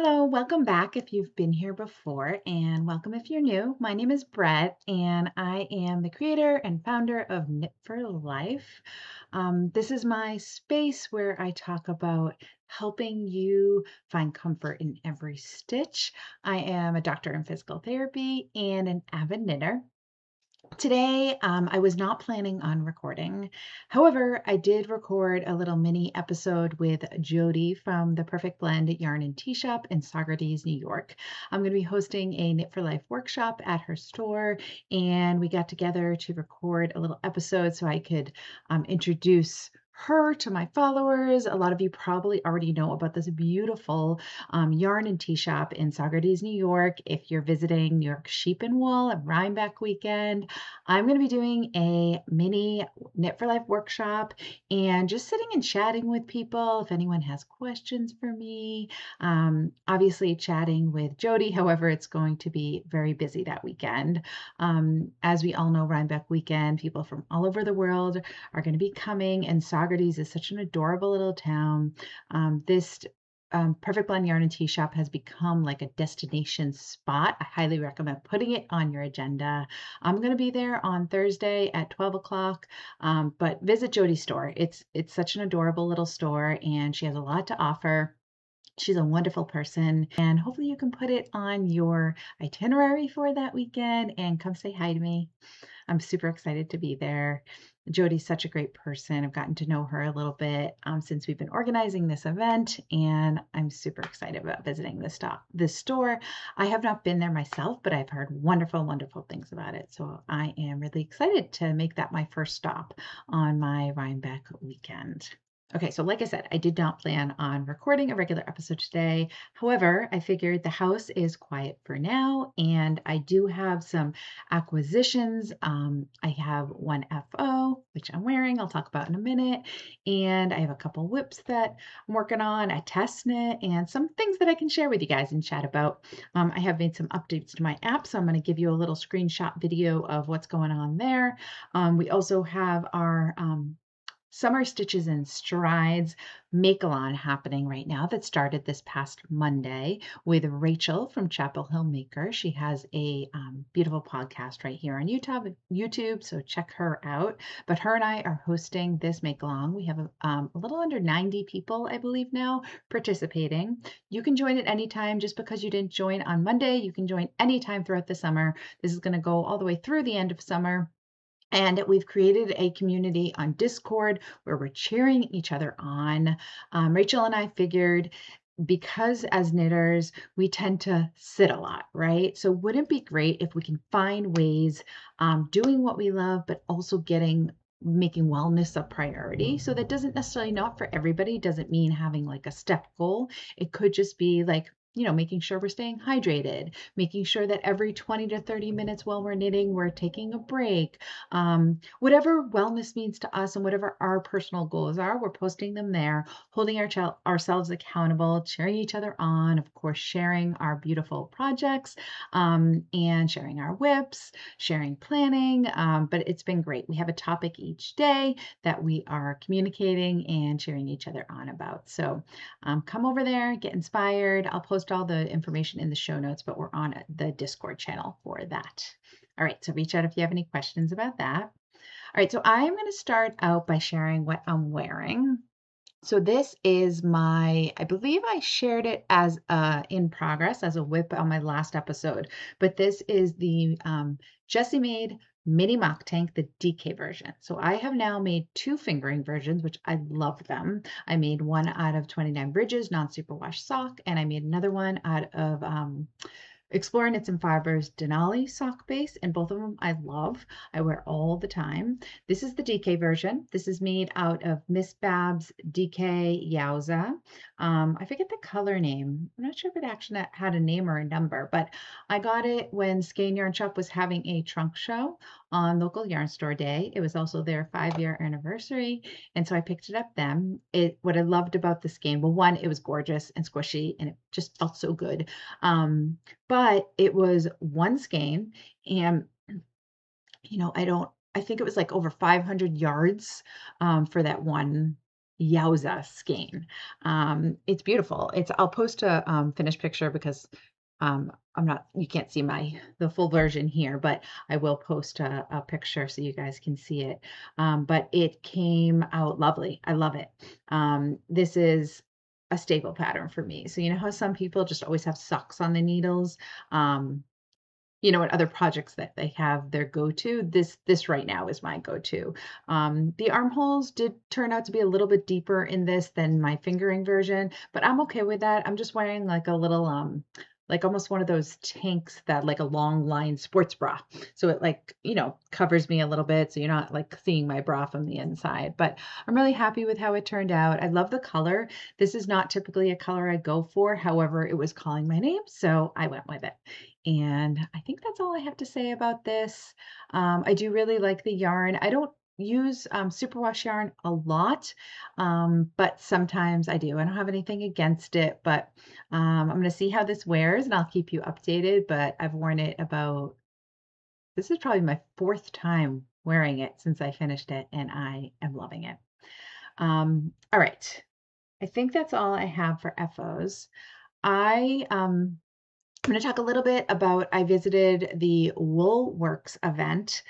Hello, welcome back if you've been here before, and welcome if you're new. My name is Brette, and I am the creator and founder of Knit for Life. This is my space where I talk about helping you find comfort in every stitch. I am a doctor in physical therapy and an avid knitter. Today, I was not planning on recording. However, I did record a little mini episode with Jodie from the Perfect Blend Yarn and Tea Shop in Saugerties, New York. I'm going to be hosting a Knit for Life workshop at her store, and we got together to record a little episode so I could introduce her to my followers. A lot of you probably already know about this beautiful yarn and tea shop in Saugerties, New York. If you're visiting New York Sheep and Wool at Rhinebeck weekend, I'm going to be doing a mini Knit for Life workshop and just sitting and chatting with people. If anyone has questions for me, obviously chatting with Jodie. However, it's going to be very busy that weekend. As we all know, Rhinebeck weekend, people from all over the world are going to be coming, and Saugerties is such an adorable little town. This Perfect Blend Yarn and Tea Shop has become like a destination spot. I highly recommend putting it on your agenda. I'm going to be there on Thursday at 12 o'clock, but visit Jodie's store. It's such an adorable little store, and she has a lot to offer. She's a wonderful person, and hopefully you can put it on your itinerary for that weekend and come say hi to me. I'm super excited to be there. Jodie's such a great person. I've gotten to know her a little bit since we've been organizing this event, and I'm super excited about visiting this store. I have not been there myself, but I've heard wonderful, wonderful things about it. So I am really excited to make that my first stop on my Rhinebeck weekend. Okay, so like I said, I did not plan on recording a regular episode today. However, I figured the house is quiet for now, and I do have some acquisitions. I have one FO, which I'm wearing, I'll talk about in a minute, and I have a couple WIPs that I'm working on, a test knit, and some things that I can share with you guys and chat about. I have made some updates to my app, so I'm going to give you a little screenshot video of what's going on there. We also have our Summer Stitches and Strides make-along happening right now that started this past Monday with Rachel from Chapel Hill Maker. She has a beautiful podcast right here on YouTube, so check her out. But her and I are hosting this make-along. We have a little under 90 people, I believe now, participating. You can join at any time. Just because you didn't join on Monday, you can join anytime throughout the summer. This is going to go all the way through the end of summer. And we've created a community on Discord where we're cheering each other on. Rachel and I figured because as knitters, we tend to sit a lot, right? So wouldn't it be great if we can find ways doing what we love, but also making wellness a priority? So that doesn't necessarily, not for everybody, doesn't mean having like a step goal. It could just be like, making sure we're staying hydrated, making sure that every 20 to 30 minutes while we're knitting, we're taking a break. Whatever wellness means to us and whatever our personal goals are, we're posting them there, holding ourselves accountable, cheering each other on, of course, sharing our beautiful projects, and sharing our WIPs, sharing planning. But it's been great. We have a topic each day that we are communicating and cheering each other on about. So come over there, get inspired. I'll post all the information in the show notes, but we're on the Discord channel for that. All right, so reach out if you have any questions about that. All right, so I'm going to start out by sharing what I'm wearing. So this is I believe I shared it as in progress as a WIP on my last episode, but this is the Jessie made mini mock tank, the DK version. So I have now made two fingering versions, which I love them. I made one out of 29 Bridges non-superwash sock, and I made another one out of Explore Knits and Fibers Denali sock base, and both of them I love. I wear all the time. This is the DK version. This is made out of Miss Babs DK Yowza. I forget the color name. I'm not sure if it actually had a name or a number, but I got it when Skein Yarn Shop was having a trunk show on local yarn store day. It was also their 5-year anniversary, and so I picked it up then. What I loved about the skein, well, one, it was gorgeous and squishy, and it just felt so good. But it was one skein, and I think it was like over 500 yards for that one Yowza skein. It's beautiful. I'll post a finished picture because you can't see the full version here, but I will post a picture so you guys can see it. But it came out lovely. I love it. This is a staple pattern for me. So you know how some people just always have socks on the needles? And other projects that they have their go-to, this right now is my go-to. The armholes did turn out to be a little bit deeper in this than my fingering version, but I'm okay with that. I'm just wearing like a little like almost one of those tanks, that like a long line sports bra. So it like, covers me a little bit, so you're not like seeing my bra from the inside. But I'm really happy with how it turned out. I love the color. This is not typically a color I go for. However, it was calling my name, so I went with it. And I think that's all I have to say about this. I do really like the yarn. I don't use superwash yarn a lot, but sometimes I do. I don't have anything against it, but I'm going to see how this wears and I'll keep you updated. But I've worn it this is probably my 4th time wearing it since I finished it, and I am loving it. All right. I think that's all I have for FOs. I'm going to talk a little bit about, I visited the Woolworks event.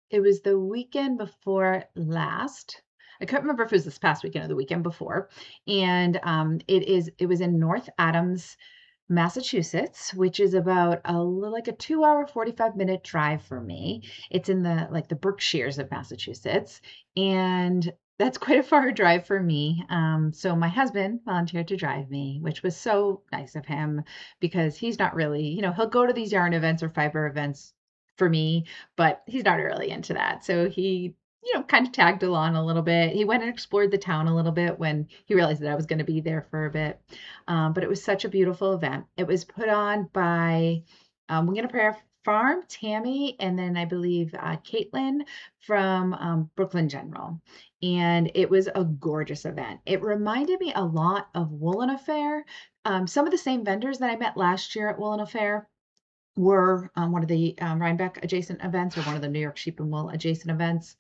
It was the weekend before last. I can't remember if it was this past weekend or the weekend before. And it was in North Adams, Massachusetts, which is about like a 2-hour, 45-minute drive for me. It's in the Berkshires of Massachusetts, and that's quite a far drive for me. So my husband volunteered to drive me, which was so nice of him, because he's not really, he'll go to these yarn events or fiber events for me, but he's not really into that. So he kind of tagged along a little bit. He went and explored the town a little bit when he realized that I was going to be there for a bit. But it was such a beautiful event. It was put on by Wing and a Prayer Farm, Tammy, and then I believe Caitlin from Brooklyn General. And it was a gorgeous event. It reminded me a lot of Woolen Affair. Some of the same vendors that I met last year at Woolen Affair were one of the Rhinebeck adjacent events, or one of the New York Sheep and Wool adjacent events.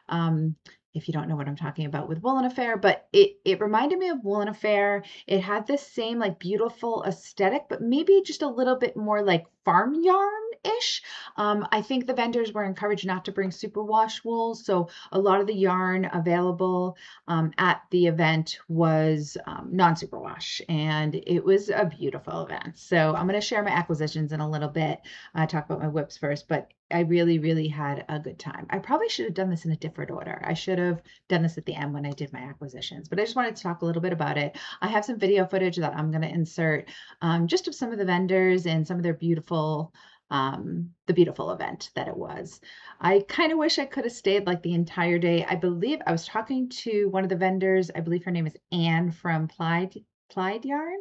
If you don't know what I'm talking about with Woolen Affair, but it reminded me of Woolen Affair. It had this same like beautiful aesthetic, but maybe just a little bit more like farm yarn-ish. I think the vendors were encouraged not to bring superwash wool, so a lot of the yarn available at the event was non-superwash, and it was a beautiful event. So I'm going to share my acquisitions in a little bit, talk about my WIPs first, but I really, really had a good time. I probably should have done this in a different order. I should have done this at the end when I did my acquisitions, but I just wanted to talk a little bit about it. I have some video footage that I'm going to insert, just of some of the vendors and some of their the beautiful event that it was. I kind of wish I could have stayed like the entire day. I believe I was talking to one of the vendors. I believe her name is Anne from Plied Yarn,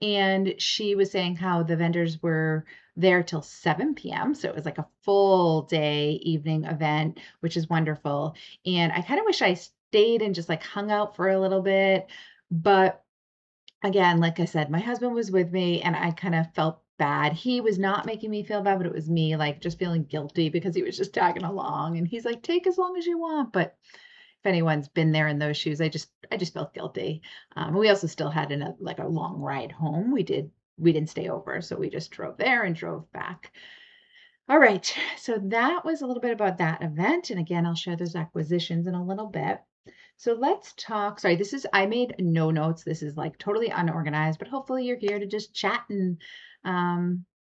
and she was saying how the vendors were there till 7 p.m. So it was like a full day evening event, which is wonderful. And I kind of wish I stayed and just like hung out for a little bit. But again, like I said, my husband was with me and I kind of felt bad. He was not making me feel bad, but it was me like just feeling guilty because he was just tagging along, and he's like, take as long as you want. But if anyone's been there in those shoes, I just felt guilty. We also still had a long ride home. We didn't stay over, so we just drove there and drove back. All right, so that was a little bit about that event, and again, I'll share those acquisitions in a little bit. So let's talk. Sorry, I made no notes. This is like totally unorganized, but hopefully you're here to just chat and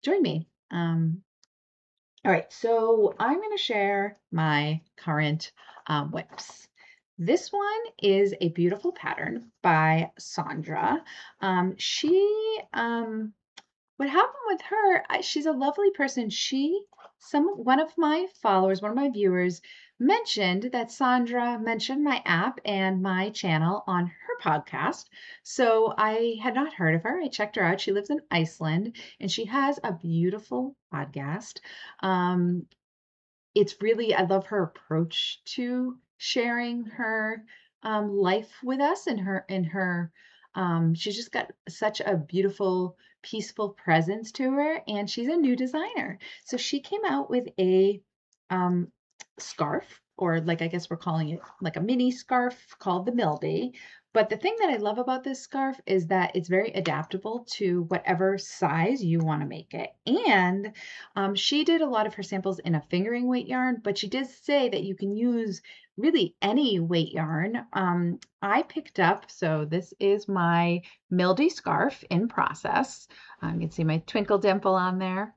join me. All right, so I'm going to share my current WIPs. This one is a beautiful pattern by Sandra. What happened with her, she's a lovely person. One of my followers, one of my viewers, mentioned that Sandra mentioned my app and my channel on her podcast. So I had not heard of her. I checked her out. She lives in Iceland and she has a beautiful podcast. I love her approach to sharing her life with us, she's just got such a beautiful, peaceful presence to her, and she's a new designer. So she came out with a scarf or like I guess we're calling it like a mini scarf called the Milby. But the thing that I love about this scarf is that it's very adaptable to whatever size you want to make it. And she did a lot of her samples in a fingering weight yarn, but she did say that you can use really any weight yarn. I picked up, so this is my Mildy scarf in process. You can see my twinkle dimple on there.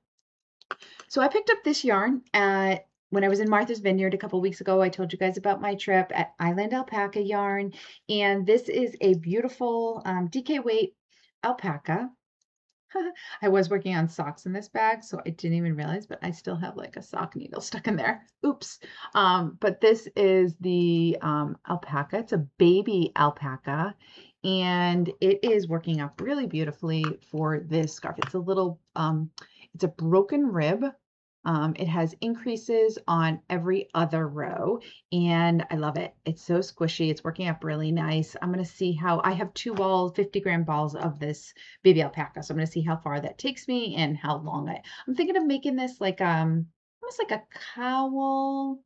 So I picked up this yarn when I was in Martha's Vineyard a couple weeks ago. I told you guys about my trip at Island Alpaca Yarn, and this is a beautiful DK weight alpaca. I was working on socks in this bag, so I didn't even realize, but I still have like a sock needle stuck in there. Oops. But this is the alpaca. It's a baby alpaca, and it is working up really beautifully for this scarf. It's a little, it's a broken rib. It has increases on every other row, and I love it. It's so squishy. It's working up really nice. I'm going to see how I have 2 balls, 50-gram balls of this baby alpaca. So I'm going to see how far that takes me and how long I'm thinking of making this like almost like a cowl.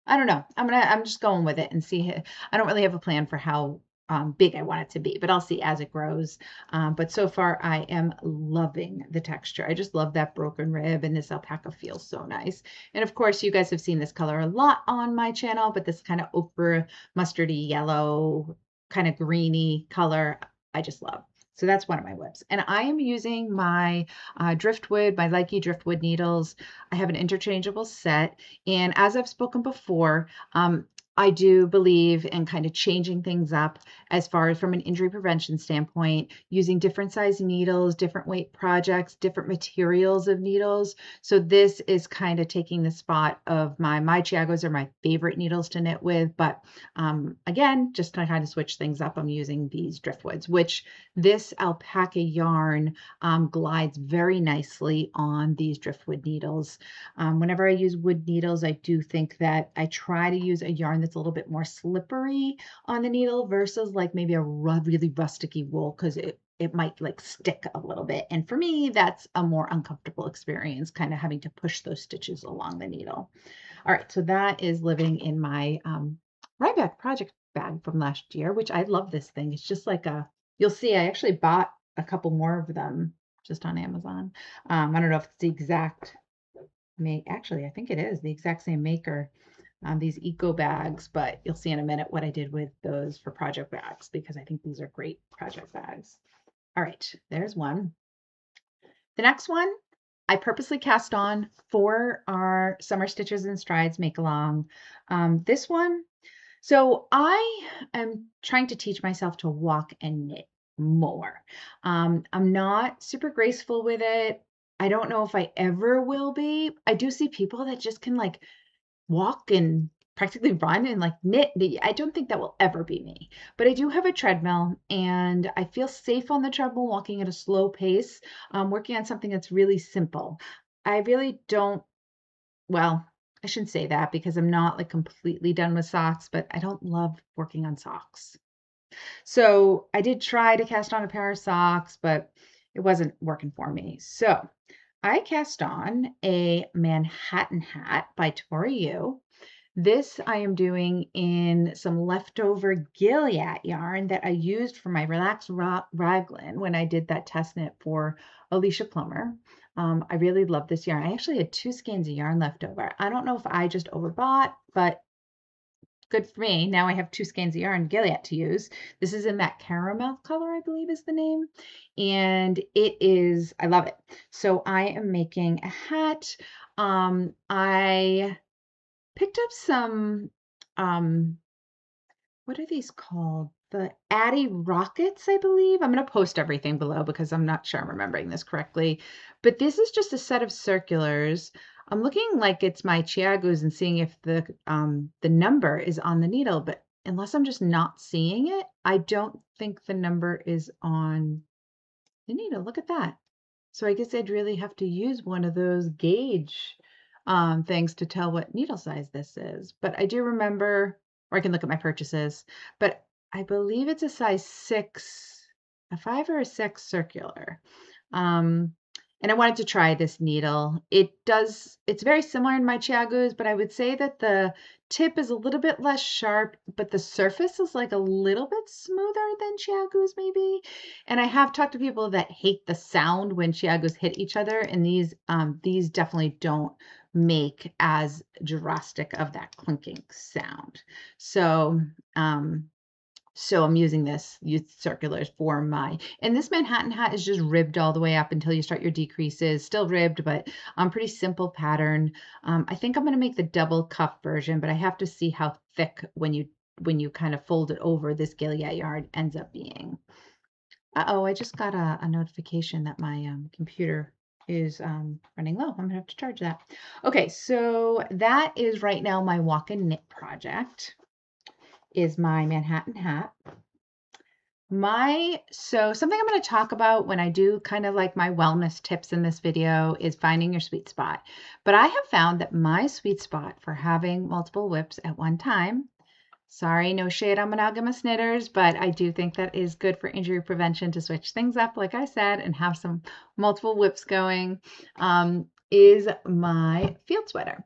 I don't know. I'm just going with it and see. I don't really have a plan for how big I want it to be, but I'll see as it grows. But so far I am loving the texture. I just love that broken rib, and this alpaca feels so nice. And of course you guys have seen this color a lot on my channel, but this kind of ochre mustardy yellow, kind of greeny color, I just love. So that's one of my WIPs. And I am using my driftwood, my Likey driftwood needles. I have an interchangeable set. And as I've spoken before, I do believe in kind of changing things up as far as from an injury prevention standpoint, using different size needles, different weight projects, different materials of needles. So this is kind of taking the spot of my Chiagos are my favorite needles to knit with. But again, just to kind of switch things up, I'm using these driftwoods, which this alpaca yarn glides very nicely on these driftwood needles. Whenever I use wood needles, I do think that I try to use a yarn that's a little bit more slippery on the needle versus like maybe a really rusticy wool, because it might like stick a little bit. And for me, that's a more uncomfortable experience, kind of having to push those stitches along the needle. All right, so that is living in my Ryback project bag from last year, which I love this thing. It's just like you'll see, I actually bought a couple more of them just on Amazon. I don't know if it's the exact actually, I think it is the exact same maker, these eco bags, but you'll see in a minute what I did with those for project bags, because I think these are great project bags. All right, there's one. The next one I purposely cast on for our Summer Stitches and Strides make along. This one, so I am trying to teach myself to walk and knit more. I'm not super graceful with it. I don't know if I ever will be. I do see people that just can like walk and practically run and like knit. I don't think that will ever be me, but I do have a treadmill and I feel safe on the treadmill walking at a slow pace, working on something that's really simple. I really don't, well, I shouldn't say that because I'm not like completely done with socks, but I don't love working on socks. So I did try to cast on a pair of socks, but it wasn't working for me. So I cast on a Manhattan hat by Tori Yu. This I am doing in some leftover Gilead yarn that I used for my Relax Raglan when I did that test knit for Alicia Plummer. I really love this yarn. I actually had 2 skeins of yarn left over. I don't know if I just overbought, but good for me. Now I have 2 skeins of yarn Gilead to use. This is in that caramel color, I believe is the name. And it is, I love it. So I am making a hat. I picked up some, what are these called? The Addy Rockets, I believe. I'm going to post everything below because I'm not sure I'm remembering this correctly. But this is just a set of circulars. I'm looking like it's my Chiagos and seeing if the number is on the needle, but unless I'm just not seeing it, I don't think the number is on the needle. Look at that. So I guess I'd really have to use one of those gauge things to tell what needle size this is. But I do remember, or I can look at my purchases, but I believe it's a size 6, a 5 or a 6 circular. And I wanted to try this needle. It's very similar in my Chiagus, but I would say that the tip is a little bit less sharp, but the surface is like a little bit smoother than Chiagus maybe. And I have talked to people that hate the sound when Chiagus hit each other, and these definitely don't make as drastic of that clinking sound. So, so I'm using this youth circulars for and this Manhattan hat is just ribbed all the way up until you start your decreases, still ribbed, but pretty simple pattern. I think I'm going to make the double cuff version, but I have to see how thick when you kind of fold it over this Gilead yarn ends up being. Uh-oh, I just got a notification that my computer is running low. I'm gonna have to charge that. Okay, so that is right now my walk and knit project, is my Manhattan hat. So something I'm going to talk about when I do kind of like my wellness tips in this video is finding your sweet spot. But I have found that my sweet spot for having multiple WIPs at one time, sorry, no shade on monogamous knitters, but I do think that is good for injury prevention to switch things up, like I said, and have some multiple WIPs going, is my field sweater.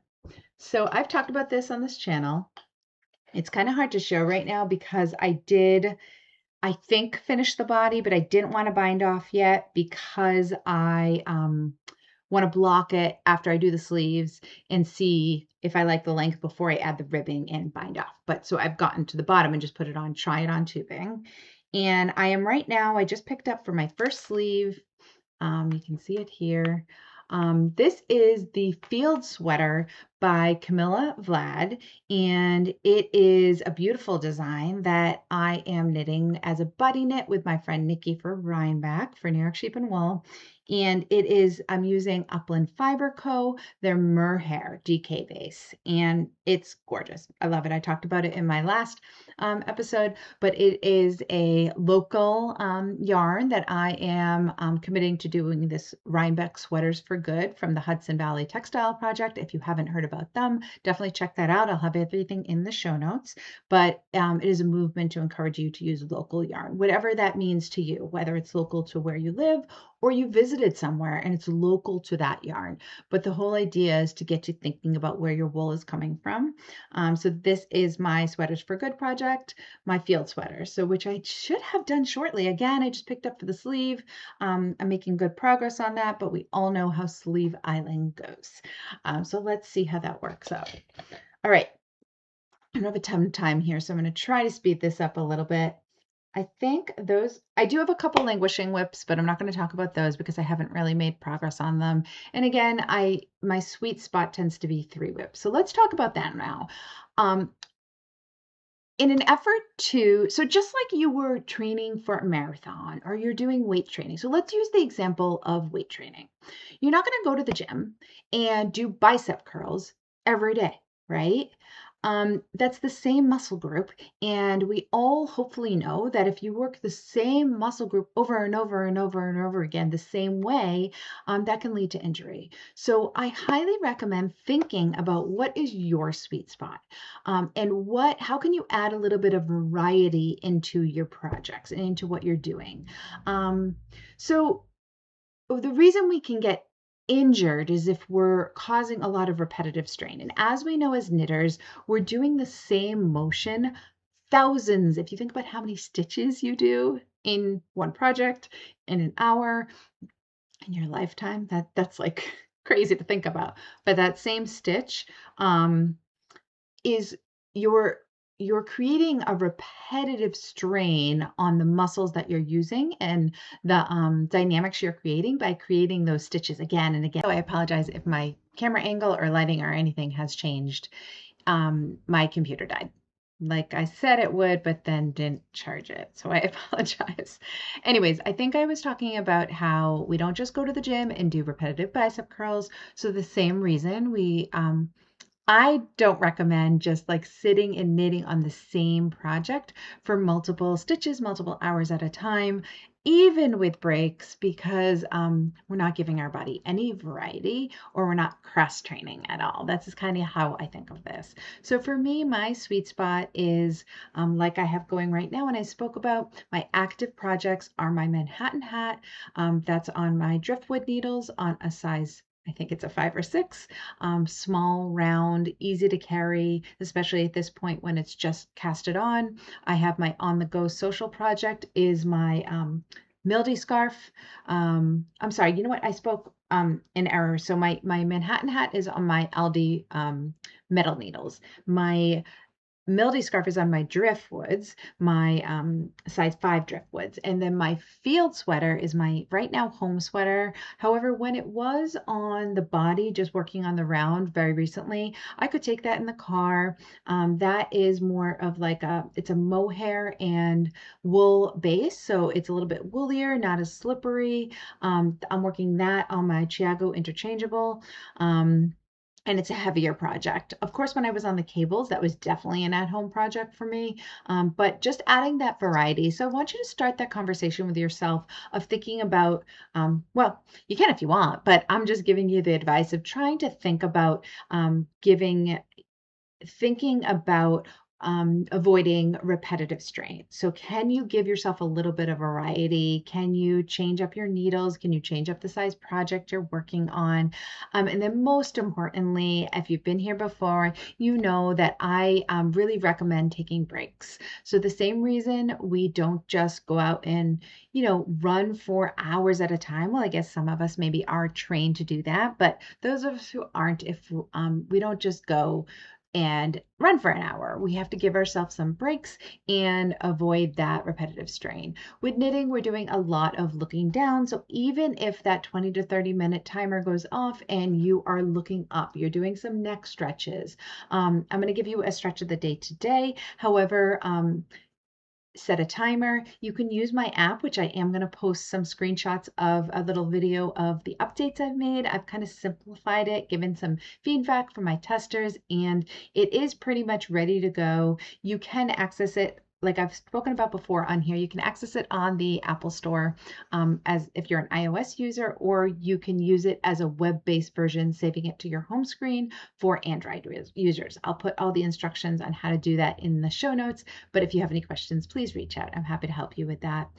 So I've talked about this on this channel. It's kind of hard to show right now because I think finish the body, but I didn't want to bind off yet because I want to block it after I do the sleeves and see if I like the length before I add the ribbing and bind off. But so I've gotten to the bottom and just put it on, try it on tubing. And I am right now, I just picked up for my first sleeve. You can see it here. This is the Field Sweater by Camilla Vlad, and it is a beautiful design that I am knitting as a buddy knit with my friend Nikki for Rhinebeck for New York Sheep and Wool. And I'm using Upland Fiber Co., their Merhair DK base, and it's gorgeous. I love it. I talked about it in my last episode, but it is a local yarn that I am committing to doing this Rhinebeck Sweaters for Good from the Hudson Valley Textile Project. If you haven't heard about them, definitely check that out. I'll have everything in the show notes, but it is a movement to encourage you to use local yarn, whatever that means to you, whether it's local to where you live or you visited somewhere and it's local to that yarn. But the whole idea is to get you thinking about where your wool is coming from. So this is my Sweaters for Good project, my field sweater, so which I should have done shortly. Again, I just picked up for the sleeve. I'm making good progress on that, but we all know how sleeve eyeling goes. So let's see how that works out. All right, I don't have a ton of time here, so I'm going to try to speed this up a little bit. I think I do have a couple languishing WIPs, but I'm not going to talk about those because I haven't really made progress on them. And again, my sweet spot tends to be 3 WIPs. So let's talk about that now. In an effort so just like you were training for a marathon or you're doing weight training. So let's use the example of weight training. You're not going to go to the gym and do bicep curls every day, right? That's the same muscle group. And we all hopefully know that if you work the same muscle group over and over and over and over again, the same way, that can lead to injury. So I highly recommend thinking about what is your sweet spot, and how can you add a little bit of variety into your projects and into what you're doing. So the reason we can get injured is if we're causing a lot of repetitive strain. And as we know as knitters, we're doing the same motion thousands. If you think about how many stitches you do in one project in an hour in your lifetime, that's like crazy to think about. But that same stitch is you're creating a repetitive strain on the muscles that you're using and the dynamics you're creating by creating those stitches again and again. So I apologize if my camera angle or lighting or anything has changed. My computer died. Like I said it would, but then didn't charge it. So I apologize. Anyways, I think I was talking about how we don't just go to the gym and do repetitive bicep curls. So the same reason we I don't recommend just like sitting and knitting on the same project for multiple stitches, multiple hours at a time, even with breaks, because we're not giving our body any variety or we're not cross training at all. That's just kind of how I think of this. So for me, my sweet spot is like I have going right now, and I spoke about my active projects are my Manhattan hat. That's on my driftwood needles on a size, I think it's a 5 or 6, small, round, easy to carry, especially at this point when it's just casted on. I have my on the go social project is my mildy scarf. I'm sorry, you know what? I spoke in error. So my Manhattan hat is on my Aldi metal needles. My mildy scarf is on my driftwoods, my size 5 driftwoods, and then my field sweater is my right now home sweater. However, when it was on the body, just working on the round very recently, I could take that in the car. That is more of like it's a mohair and wool base, so it's a little bit woolier, not as slippery. I'm working that on my Chiago interchangeable. And it's a heavier project. Of course, when I was on the cables, that was definitely an at-home project for me, but just adding that variety. So I want you to start that conversation with yourself of thinking about, well, you can if you want, but I'm just giving you the advice of trying to think about thinking about avoiding repetitive strain. So can you give yourself a little bit of variety? Can you change up your needles? Can you change up the size project you're working on? And then most importantly, if you've been here before, you know that I really recommend taking breaks. So the same reason we don't just go out and, run for hours at a time. Well, I guess some of us maybe are trained to do that, but those of us who aren't, if we don't just go and run for an hour. We have to give ourselves some breaks and avoid that repetitive strain. With knitting, we're doing a lot of looking down. So even if that 20 to 30-minute timer goes off and you are looking up, you're doing some neck stretches. I'm going to give you a stretch of the day today. However, set a timer. You can use my app, which I am going to post some screenshots of a little video of the updates I've made. I've kind of simplified it, given some feedback from my testers, and it is pretty much ready to go. You can access it like I've spoken about before on here. You can access it on the Apple Store as if you're an iOS user, or you can use it as a web-based version, saving it to your home screen for Android users. I'll put all the instructions on how to do that in the show notes, but if you have any questions, please reach out. I'm happy to help you with that.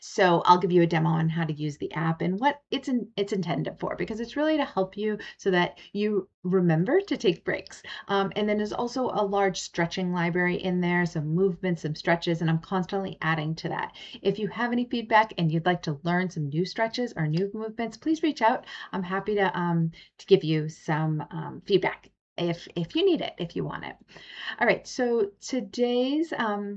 So I'll give you a demo on how to use the app and what it's intended for, because it's really to help you so that you remember to take breaks. And then there's also a large stretching library in there, some movements, some stretches, and I'm constantly adding to that. If you have any feedback and you'd like to learn some new stretches or new movements, please reach out. I'm happy to give you some feedback if you need it, if you want it. All right, so today's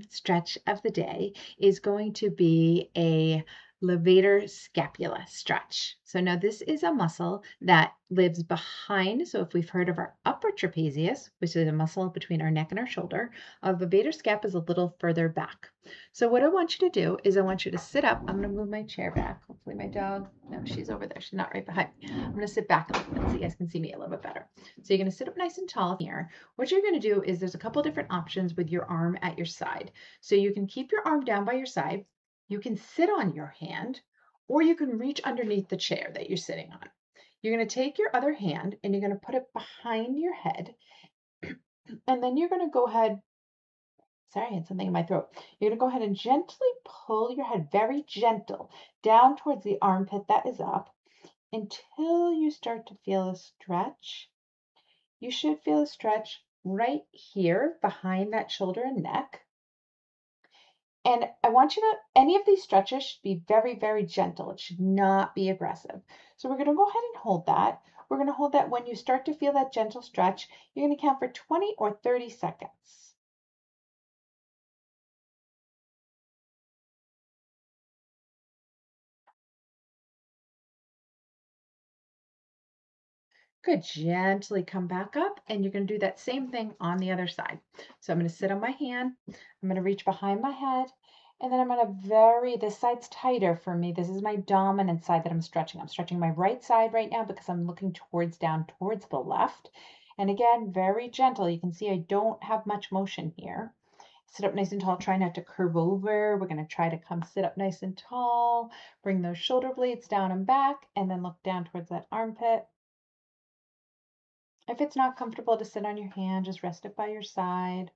stretch of the day is going to be a levator scapula stretch. So now this is a muscle that lives behind. So if we've heard of our upper trapezius, which is a muscle between our neck and our shoulder, our levator scap is a little further back. So what I want you to do is I want you to sit up. I'm going to move my chair back. Hopefully my dog, no, she's over there. She's not right behind me. I'm going to sit back a little bit so you guys can see me a little bit better. So you're going to sit up nice and tall here. What you're going to do is there's a couple different options with your arm at your side. So you can keep your arm down by your side. You can sit on your hand, or you can reach underneath the chair that you're sitting on. You're going to take your other hand and you're going to put it behind your head. And then you're going to go ahead. Sorry, I had something in my throat. You're going to go ahead and gently pull your head, very gentle, down towards the armpit that is up until you start to feel a stretch. You should feel a stretch right here behind that shoulder and neck. And I want you to, any of these stretches should be very, very gentle. It should not be aggressive. So we're going to go ahead and hold that. We're going to hold that when you start to feel that gentle stretch. You're going to count for 20 or 30 seconds. Good. Gently come back up, and you're going to do that same thing on the other side. So I'm going to sit on my hand. I'm going to reach behind my head, And then I'm going to vary, this side's tighter for me. This is my dominant side that I'm stretching. I'm stretching my right side right now because I'm looking down towards the left. And again, very gentle. You can see I don't have much motion here. Sit up nice and tall. Try not to curve over. We're going to try to come sit up nice and tall. Bring those shoulder blades down and back, and then look down towards that armpit. If it's not comfortable to sit on your hand, just rest it by your side.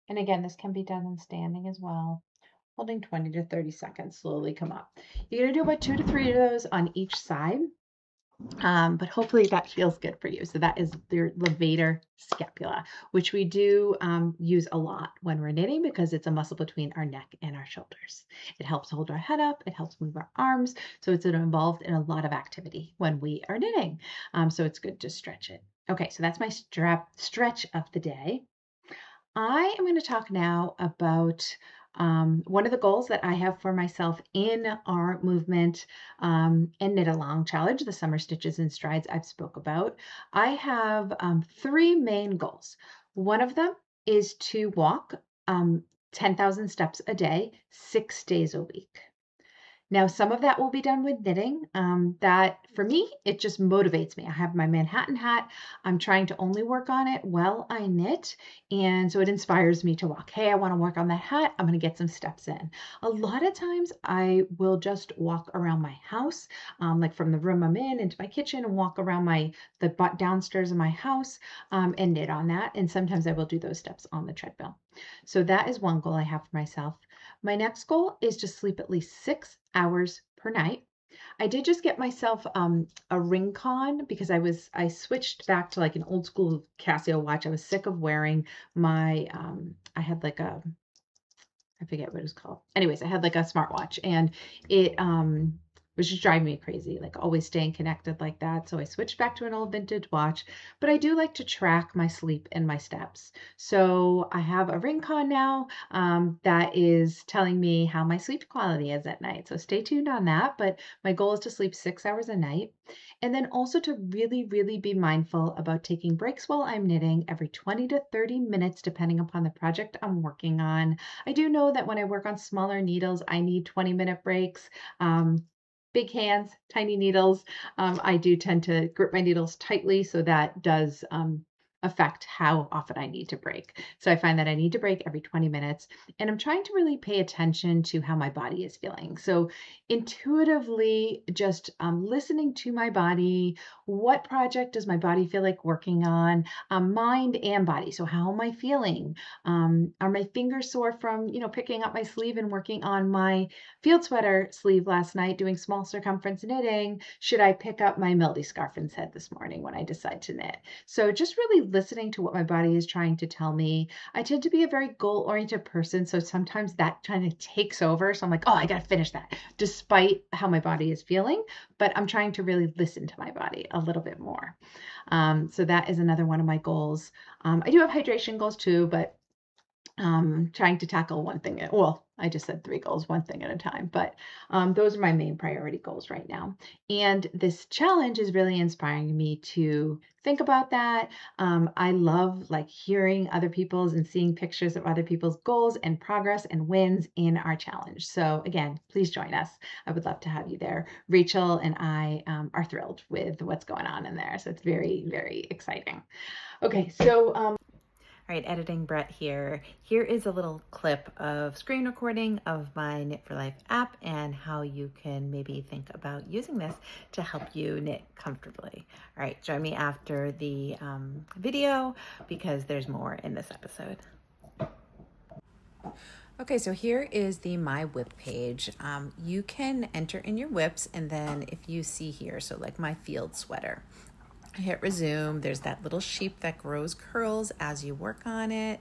And again, this can be done in standing as well. Holding 20 to 30 seconds, slowly come up. You're going to do about 2 to 3 of those on each side, but hopefully that feels good for you. So that is your levator scapula, which we do use a lot when we're knitting because it's a muscle between our neck and our shoulders. It helps hold our head up, it helps move our arms, so it's involved in a lot of activity when we are knitting. So it's good to stretch it. Okay, so that's my stretch of the day. I am going to talk now about one of the goals that I have for myself in our movement and knit along challenge, the summer stitches and strides I've spoke about. I have 3 main goals. One of them is to walk 10,000 steps a day, 6 days a week. Now, some of that will be done with knitting. That for me, it just motivates me. I have my Manhattan hat. I'm trying to only work on it while I knit. And so it inspires me to walk. Hey, I want to work on that hat. I'm going to get some steps in. A lot of times I will just walk around my house, like from the room I'm in into my kitchen and walk around the downstairs of my house and knit on that. And sometimes I will do those steps on the treadmill. So that is one goal I have for myself. My next goal is to sleep at least 6 hours per night. I did just get myself a ring con because I switched back to like an old school Casio watch. I was sick of wearing my I had like I forget what it was called. Anyways, I had like a smartwatch and it was just driving me crazy, like always staying connected like that. So I switched back to an old vintage watch, but I do like to track my sleep and my steps. So I have a ring con now that is telling me how my sleep quality is at night. So stay tuned on that. But my goal is to sleep 6 hours a night. And then also to really, really be mindful about taking breaks while I'm knitting every 20 to 30 minutes, depending upon the project I'm working on. I do know that when I work on smaller needles, I need 20-minute breaks. Big hands, tiny needles. I do tend to grip my needles tightly, so that does affect how often I need to break. So I find that I need to break every 20 minutes, and I'm trying to really pay attention to how my body is feeling. So intuitively, just listening to my body, what project does my body feel like working on, mind and body. So how am I feeling? Are my fingers sore from, picking up my sleeve and working on my field sweater sleeve last night, doing small circumference knitting? Should I pick up my Melody scarf instead this morning when I decide to knit? So just really listening to what my body is trying to tell me. I tend to be a very goal-oriented person, so sometimes that kind of takes over. So I'm like, oh, I got to finish that, despite how my body is feeling. But I'm trying to really listen to my body a little bit more. So that is another one of my goals. I do have hydration goals too, but trying to tackle one thing. Well, I just said 3 goals, one thing at a time, but those are my main priority goals right now. And this challenge is really inspiring me to think about that. I love like hearing other people's and seeing pictures of other people's goals and progress and wins in our challenge. So again, please join us. I would love to have you there. Rachel and I are thrilled with what's going on in there. So it's very, very exciting. Okay, so all right, editing Brett here. Here is a little clip of screen recording of my Knit for Life app and how you can maybe think about using this to help you knit comfortably. All right, join me after the video because there's more in this episode. Okay, so here is the My WIP page. You can enter in your WIPs, and then if you see here, so like my field sweater, I hit resume. There's that little sheep that grows curls as you work on it.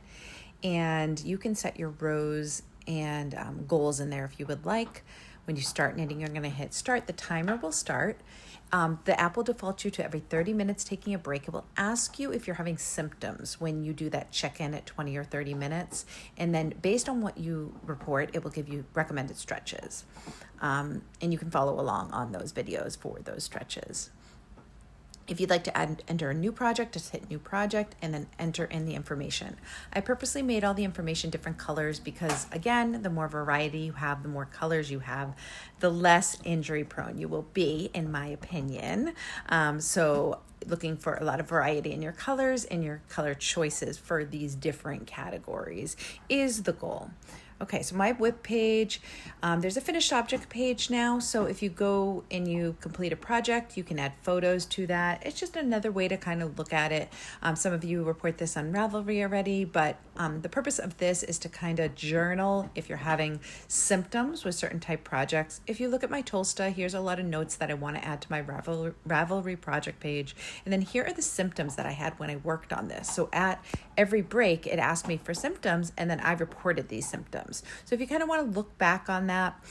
And you can set your rows and goals in there if you would like. When you start knitting, you're going to hit start. The timer will start. The app will default you to every 30 minutes taking a break. It will ask you if you're having symptoms when you do that check-in at 20 or 30 minutes. And then based on what you report, it will give you recommended stretches. And you can follow along on those videos for those stretches. If you'd like to enter a new project, just hit new project and then enter in the information. I purposely made all the information different colors because, again, the more variety you have, the more colors you have, the less injury prone you will be, in my opinion. So looking for a lot of variety in your colors and your color choices for these different categories is the goal. Okay, so my WIP page, there's a finished object page now. So if you go and you complete a project, you can add photos to that. It's just another way to kind of look at it. Some of you report this on Ravelry already, but the purpose of this is to kind of journal if you're having symptoms with certain type projects. If you look at my Tolsta, here's a lot of notes that I want to add to my Ravelry project page. And then here are the symptoms that I had when I worked on this. So at every break, it asked me for symptoms, and then I reported these symptoms. So if you kind of want to look back on that,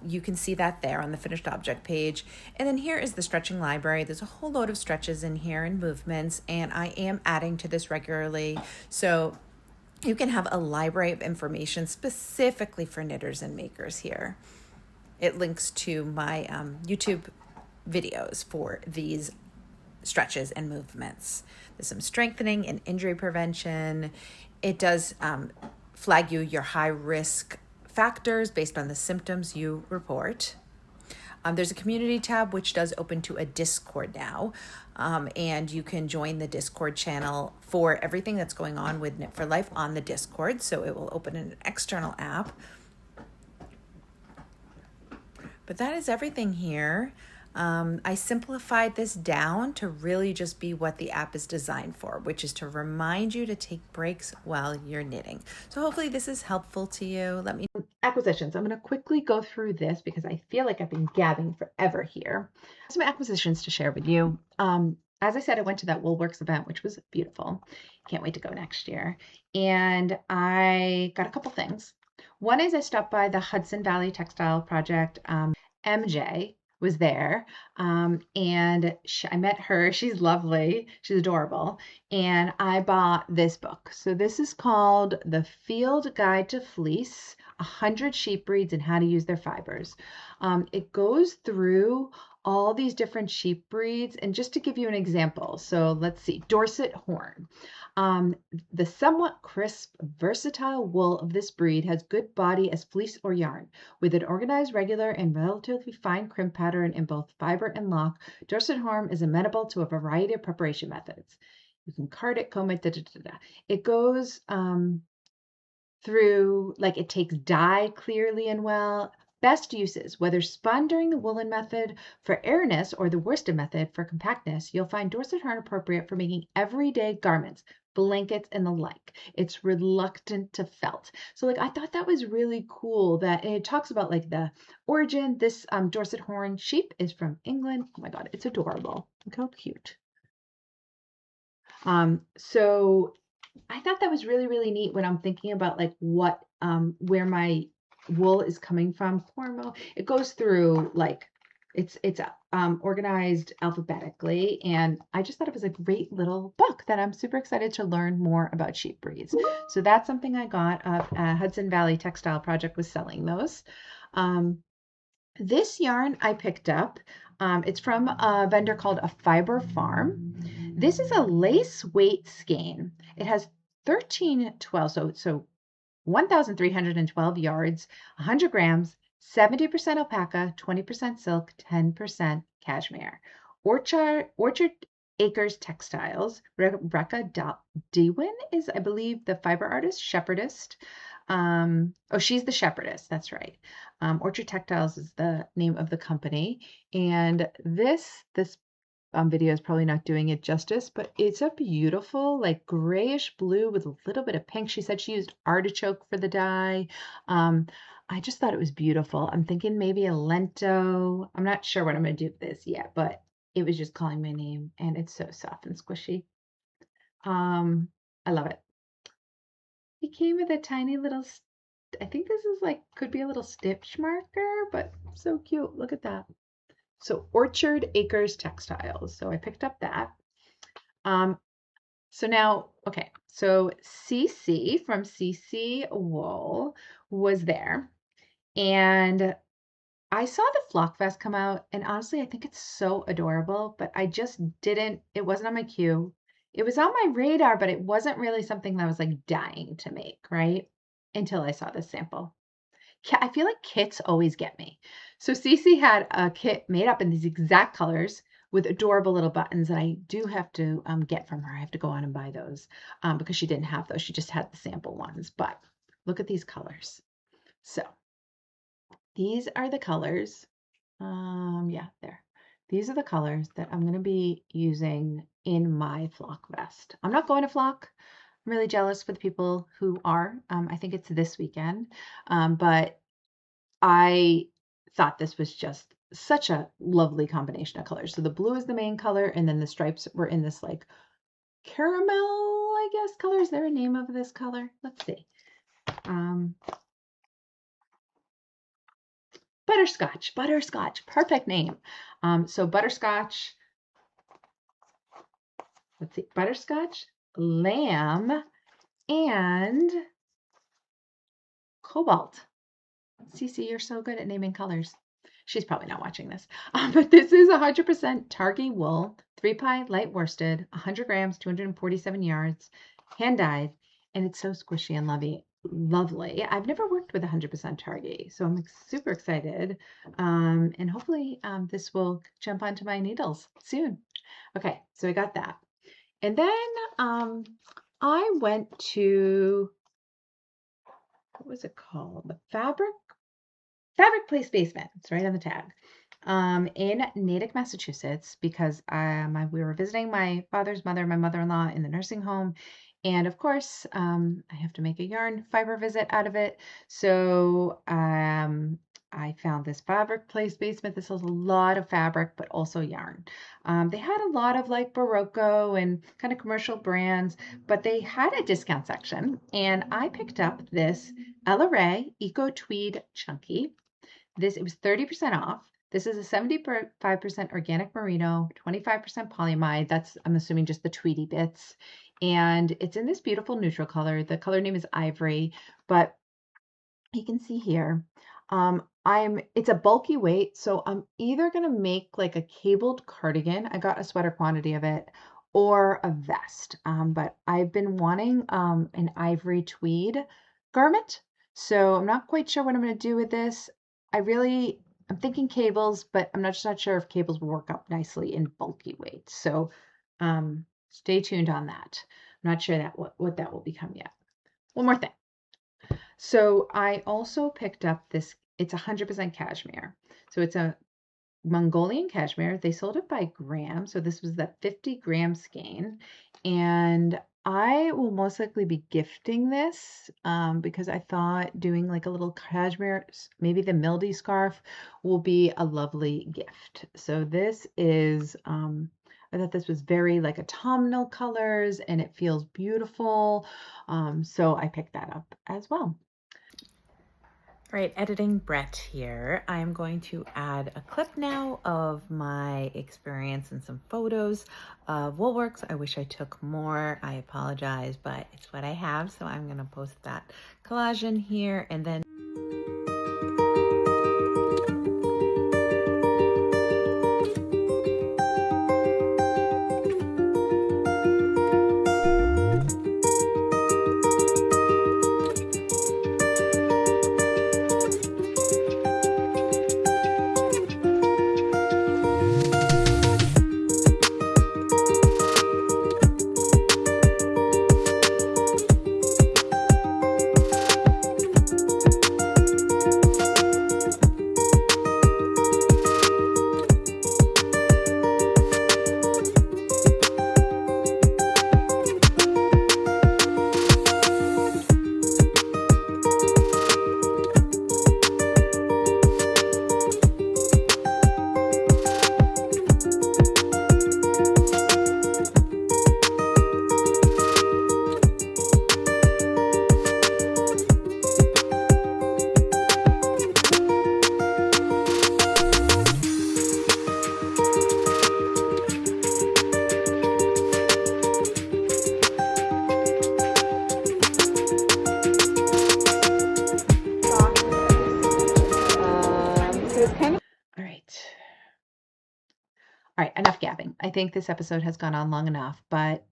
you can see that there on the finished object page. And then here is the stretching library. There's a whole load of stretches in here and movements, and I am adding to this regularly. So you can have a library of information specifically for knitters and makers here. It links to my YouTube videos for these stretches and movements. There's some strengthening and injury prevention. It does flag you your high risk factors based on the symptoms you report. There's a community tab which does open to a Discord now, and you can join the Discord channel for everything that's going on with Knit for Life on the Discord. So it will open in an external app. But that is everything here. I simplified this down to really just be what the app is designed for, which is to remind you to take breaks while you're knitting. So hopefully this is helpful to you. Let me Acquisitions. I'm going to quickly go through this because I feel like I've been gabbing forever here. Some acquisitions to share with you. As I said, I went to that Woolworks event, which was beautiful. Can't wait to go next year. And I got a couple things. One is I stopped by the Hudson Valley Textile Project. MJ was there, and I met her. She's lovely. She's adorable. And I bought this book. So this is called The Field Guide to Fleece, 100 Sheep Breeds and How to Use Their Fibers. It goes through all these different sheep breeds. And just to give you an example, so let's see, Dorset Horn. The somewhat crisp, versatile wool of this breed has good body as fleece or yarn. With an organized, regular, and relatively fine crimp pattern in both fiber and lock, Dorset Horn is amenable to a variety of preparation methods. You can card it, comb it, da, da, da, da. It goes through, like it takes dye clearly and well. Best uses, whether spun during the woolen method for airiness or the worsted method for compactness, you'll find Dorset Horn appropriate for making everyday garments, blankets, and the like. It's reluctant to felt. So like I thought that was really cool that and it talks about like the origin. This Dorset Horn sheep is from England. Oh my God, it's adorable. Look how cute. So I thought that was really, really neat when I'm thinking about like what where my wool is coming from. Cormo. It goes through like it's organized alphabetically, and I just thought it was a great little book that I'm super excited to learn more about sheep breeds. So that's something I got up at Hudson Valley Textile Project was selling those. This yarn I picked up. It's from a vendor called A Fiber Farm. This is a lace weight skein. It has 1312, so 1,312 yards, 100 grams, 70% alpaca, 20% silk, 10% cashmere. Orchard Acres Textiles. Rebecca Dewin is, I believe, the fiber artist, shepherdist. She's the shepherdess. That's right. Orchard Textiles is the name of the company. And this video is probably not doing it justice, but it's a beautiful, like grayish blue with a little bit of pink. She said she used artichoke for the dye. I just thought it was beautiful. I'm thinking maybe a lento. I'm not sure what I'm going to do with this yet, but it was just calling my name, and it's so soft and squishy. I love it. It came with a tiny little, I think this is like, could be a little stitch marker, but so cute. Look at that. So Orchard Acres Textiles. So I picked up that. So now, okay, so CC from CC Wool was there. And I saw the flock vest come out, and honestly, I think it's so adorable, but I just didn't, it wasn't on my queue. It was on my radar, but it wasn't really something that I was like dying to make, right? Until I saw this sample. I feel like kits always get me. So Cece had a kit made up in these exact colors with adorable little buttons that I do have to get from her. I have to go on and buy those because she didn't have those. She just had the sample ones. But look at these colors. So these are the colors. Yeah, there. These are the colors that I'm going to be using in my flock vest. I'm not going to flock. I'm really jealous for the people who are. I think it's this weekend. But I thought this was just such a lovely combination of colors. So the blue is the main color, and then the stripes were in this like caramel, I guess, color. Is there a name of this color? Let's see. Butterscotch, perfect name. So butterscotch, let's see, butterscotch, lamb, and cobalt. Cece, you're so good at naming colors. She's probably not watching this. But this is 100% Targhee wool, 3-ply light worsted, 100 grams, 247 yards, hand dyed, and it's so squishy and lovely. I've never worked with 100% Targhee, so I'm super excited. And hopefully this will jump onto my needles soon. Okay, so I got that. And then I went to, what was it called? The Fabric Place Basement. It's right on the tag. In Natick, Massachusetts, because we were visiting my father's mother, my mother-in-law, in the nursing home. And of course, I have to make a yarn fiber visit out of it. So I found this Fabric Place Basement. This has a lot of fabric, but also yarn. They had a lot of like Barocco and kind of commercial brands, but they had a discount section. And I picked up this Ella Rae Eco Tweed Chunky. It was 30% off. This is a 75% organic merino, 25% polyamide. That's, I'm assuming, just the Tweedy bits. And it's in this beautiful neutral color. The color name is Ivory, but you can see here, it's a bulky weight, so I'm either gonna make like a cabled cardigan. I got a sweater quantity of it, or a vest. But I've been wanting an ivory tweed garment, so I'm not quite sure what I'm gonna do with this. I'm thinking cables, but I'm just not sure if cables will work up nicely in bulky weight. So stay tuned on that. I'm not sure what that will become yet. One more thing. So I also picked up this, it's 100% cashmere. So it's a Mongolian cashmere. They sold it by gram. So this was the 50-gram skein. And I will most likely be gifting this because I thought doing like a little cashmere, maybe the Mildy scarf, will be a lovely gift. So this is, I thought this was very like autumnal colors and it feels beautiful. So I picked that up as well. All right, editing Brette here. I'm going to add a clip now of my experience and some photos of Woolworks. I wish I took more. I apologize, but it's what I have. So I'm going to post that collage in here and then All right, enough gabbing. I think this episode has gone on long enough, but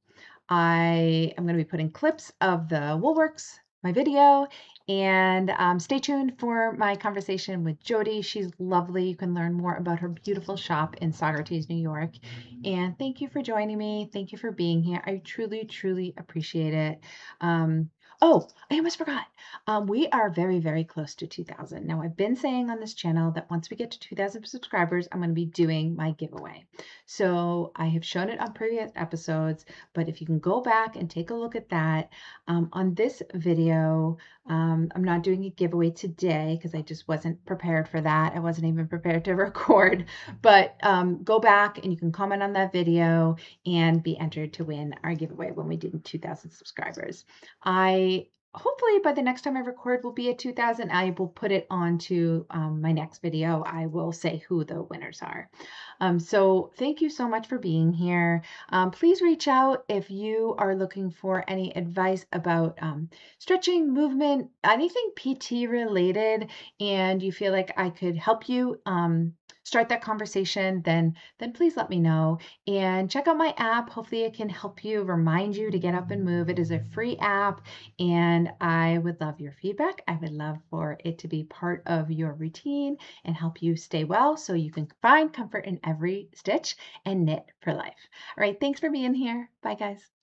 I am going to be putting clips of the Woolworks, my video, and stay tuned for my conversation with Jodie. She's lovely. You can learn more about her beautiful shop in Saugerties, New York. And thank you for joining me. Thank you for being here. I truly, truly appreciate it. Um, oh, I almost forgot. We are very, very close to 2,000. Now, I've been saying on this channel that once we get to 2,000 subscribers, I'm going to be doing my giveaway. So I have shown it on previous episodes, but if you can go back and take a look at that, on this video, I'm not doing a giveaway today because I just wasn't prepared for that. I wasn't even prepared to record, but go back and you can comment on that video and be entered to win our giveaway when we do 2,000 subscribers. Hopefully by the next time I record will be at 2,000. I will put it onto my next video. I will say who the winners are. So thank you so much for being here. Please reach out if you are looking for any advice about stretching, movement, anything PT related, and you feel like I could help you start that conversation, then please let me know. And check out my app. Hopefully it can help you, remind you to get up and move. It is a free app, and I would love your feedback. I would love for it to be part of your routine and help you stay well so you can find comfort in every stitch and knit for life. All right, thanks for being here. Bye, guys.